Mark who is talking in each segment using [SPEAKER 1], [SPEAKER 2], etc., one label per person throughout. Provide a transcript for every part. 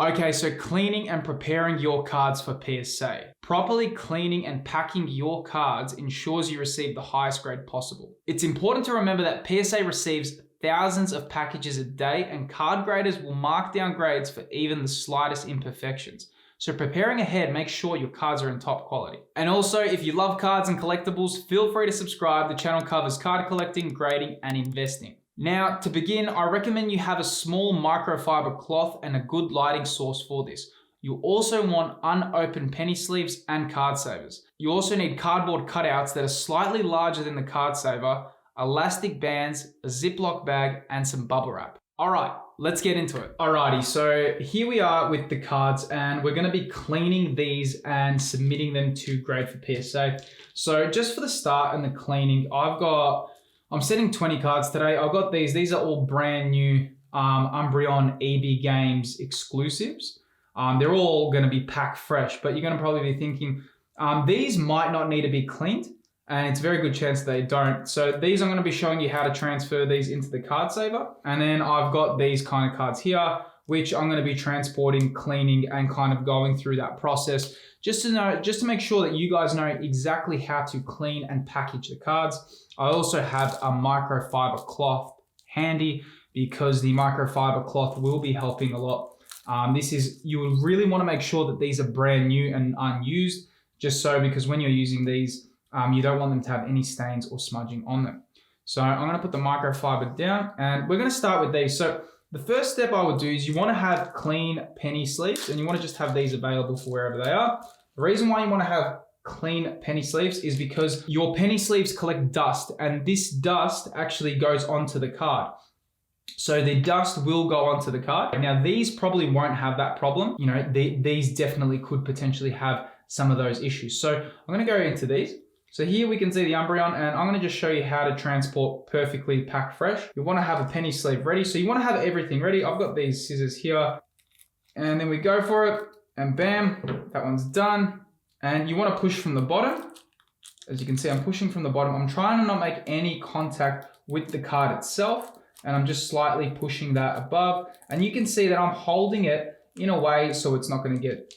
[SPEAKER 1] Okay, so cleaning and preparing your cards for PSA. Properly cleaning and packing your cards ensures you receive the highest grade possible. It's important to remember that PSA receives thousands of packages a day, and card graders will mark down grades for even the slightest imperfections. So preparing ahead, make sure your cards are in top quality. And also, if you love cards and collectibles, feel free to subscribe. The channel covers card collecting, grading, and investing. Now, to begin, I recommend you have a small microfiber cloth and a good lighting source for this. You also want unopened penny sleeves and card savers. You also need cardboard cutouts that are slightly larger than the card saver, elastic bands, a Ziploc bag, and some bubble wrap. All right, let's get into it. Alrighty, so here we are with the cards, and we're gonna be cleaning these and submitting them to grade for PSA. So just for the start and the cleaning, I'm setting 20 cards today. I've got these. These are all brand new Umbreon EB Games exclusives. They're all going to be packed fresh, but you're going to probably be thinking, these might not need to be cleaned, and it's a very good chance they don't. So these I'm going to be showing you how to transfer these into the card saver. And then I've got these kind of cards here, which I'm going to be transporting, cleaning, and kind of going through that process just to make sure that you guys know exactly how to clean and package the cards. I also have a microfiber cloth handy because the microfiber cloth will be helping a lot. You would really want to make sure that these are brand new and unused, because when you're using these, you don't want them to have any stains or smudging on them. So I'm going to put the microfiber down, and we're going to start with these. So the first step I would do is you want to have clean penny sleeves, and you want to just have these available for wherever they are. The reason why you want to have clean penny sleeves is because your penny sleeves collect dust, and this dust actually goes onto the card. So the dust will go onto the card. Now these probably won't have that problem. You know, these definitely could potentially have some of those issues. So I'm going to go into these. So here we can see the Umbreon, and I'm going to just show you how to transport perfectly packed fresh. You want to have a penny sleeve ready. So you want to have everything ready. I've got these scissors here, and then we go for it, and bam, that one's done. And you want to push from the bottom. As you can see, I'm pushing from the bottom. I'm trying to not make any contact with the card itself, and I'm just slightly pushing that above. And you can see that I'm holding it in a way so it's not going to get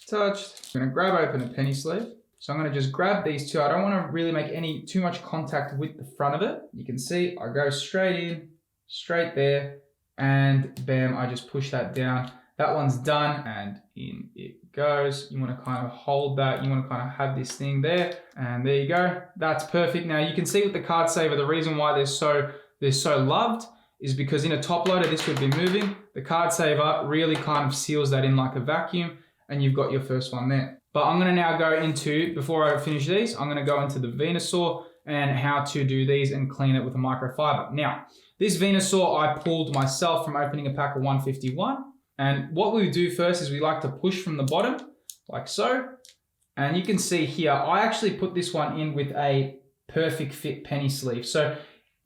[SPEAKER 1] touched. I'm going to grab open a penny sleeve. So I'm going to just grab these two. I don't want to really make too much contact with the front of it. You can see I go straight in, straight there, and bam, I just push that down. That one's done, and in it goes. You want to kind of hold that. You want to kind of have this thing there, and there you go. That's perfect. Now you can see with the card saver, the reason why they're so loved is because in a top loader, this would be moving. The card saver really kind of seals that in like a vacuum, and you've got your first one there. But I'm going to now go into, before I finish these, I'm going to go into the Venusaur and how to do these and clean it with a microfiber. Now, this Venusaur I pulled myself from opening a pack of 151. And what we do first is we like to push from the bottom, like so. And you can see here, I actually put this one in with a perfect fit penny sleeve. So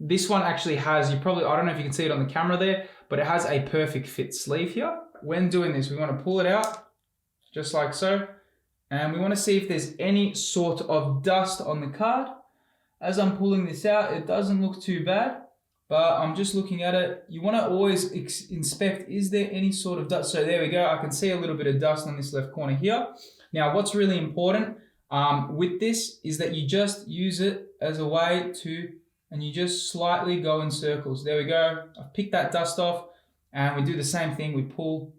[SPEAKER 1] this one actually has, I don't know if you can see it on the camera there, but it has a perfect fit sleeve here. When doing this, we want to pull it out, just like so. And we want to see if there's any sort of dust on the card. As I'm pulling this out, it doesn't look too bad, but I'm just looking at it. You want to always inspect, is there any sort of dust? So there we go. I can see a little bit of dust on this left corner here. Now, what's really important with this is that you just use it as a way and you just slightly go in circles. There we go. I've picked that dust off, and we do the same thing. We pull.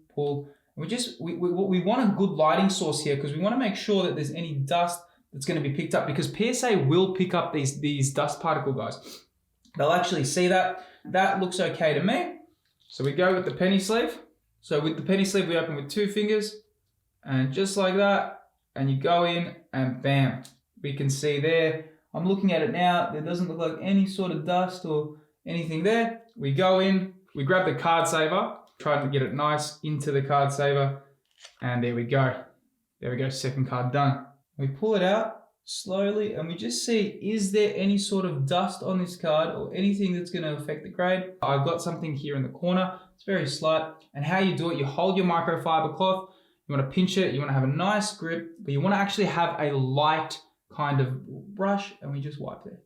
[SPEAKER 1] We want a good lighting source here because we want to make sure that there's any dust that's going to be picked up, because PSA will pick up these dust particle guys. They'll actually see that. That looks okay to me. So we go with the penny sleeve. So with the penny sleeve, we open with 2 fingers, and just like that, and you go in, and bam, we can see there. I'm looking at it now. There doesn't look like any sort of dust or anything there. We go in, we grab the card saver, try to get it nice into the card saver, and there we go. There we go, second card done. We pull it out slowly, and we just see, is there any sort of dust on this card or anything that's going to affect the grade? I've got something here in the corner. It's very slight. And how you do it, you hold your microfiber cloth, you want to pinch it, you want to have a nice grip, but you want to actually have a light kind of brush, and we just wipe there.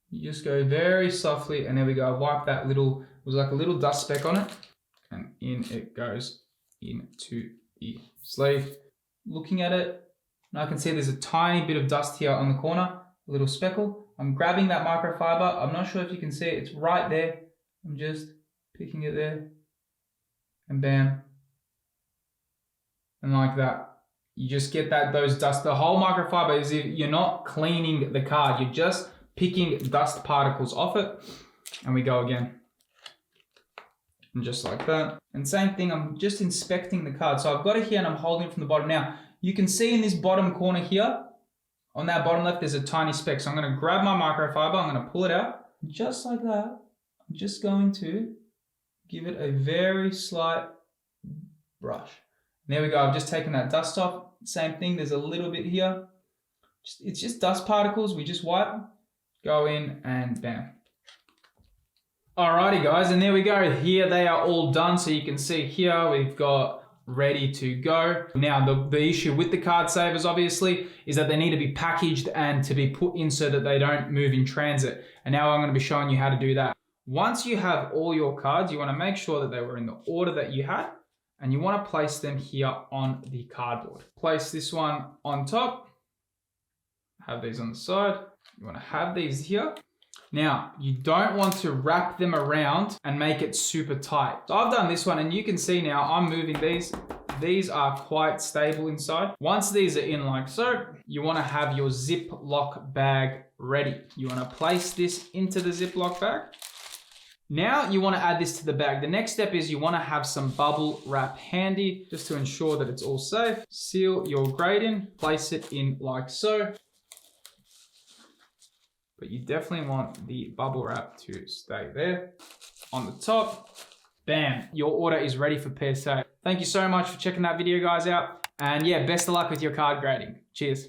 [SPEAKER 1] You just go very softly, and there we go. I wipe that little, it was like a little dust speck on it, and in it goes. into the sleeve. Looking at it, and I can see there's a tiny bit of dust here on the corner, a little speckle. I'm grabbing that microfiber. I'm not sure if you can see it. It's right there. I'm just picking it there, and bam, and like that. You just get those dust. The whole microfiber is you're not cleaning the card. You're just picking dust particles off it. And we go again. And just like that. And same thing, I'm just inspecting the card. So I've got it here and I'm holding it from the bottom. Now, you can see in this bottom corner here, on that bottom left, there's a tiny speck. So I'm going to grab my microfiber. I'm going to pull it out. Just like that. I'm just going to give it a very slight brush. There we go. I've just taken that dust off. Same thing. There's a little bit here. It's just dust particles. We just wipe, go in, and bam. Alrighty, guys, and there we go. Here they are all done. So you can see here we've got ready to go. Now, the issue with the card savers, obviously, is that they need to be packaged and to be put in so that they don't move in transit. And now I'm going to be showing you how to do that. Once you have all your cards, you want to make sure that they were in the order that you had. And you want to place them here on the cardboard. Place this one on top. Have these on the side. You want to have these here. Now, you don't want to wrap them around and make it super tight. So I've done this one and you can see now I'm moving these. These are quite stable inside. Once these are in like so, you want to have your Ziploc bag ready. You want to place this into the Ziploc bag. Now you want to add this to the bag. The next step is you want to have some bubble wrap handy just to ensure that it's all safe. Seal your grade in, place it in like so. But you definitely want the bubble wrap to stay there. On the top, bam, your order is ready for PSA. Thank you so much for checking that video, guys, out. And yeah, best of luck with your card grading. Cheers.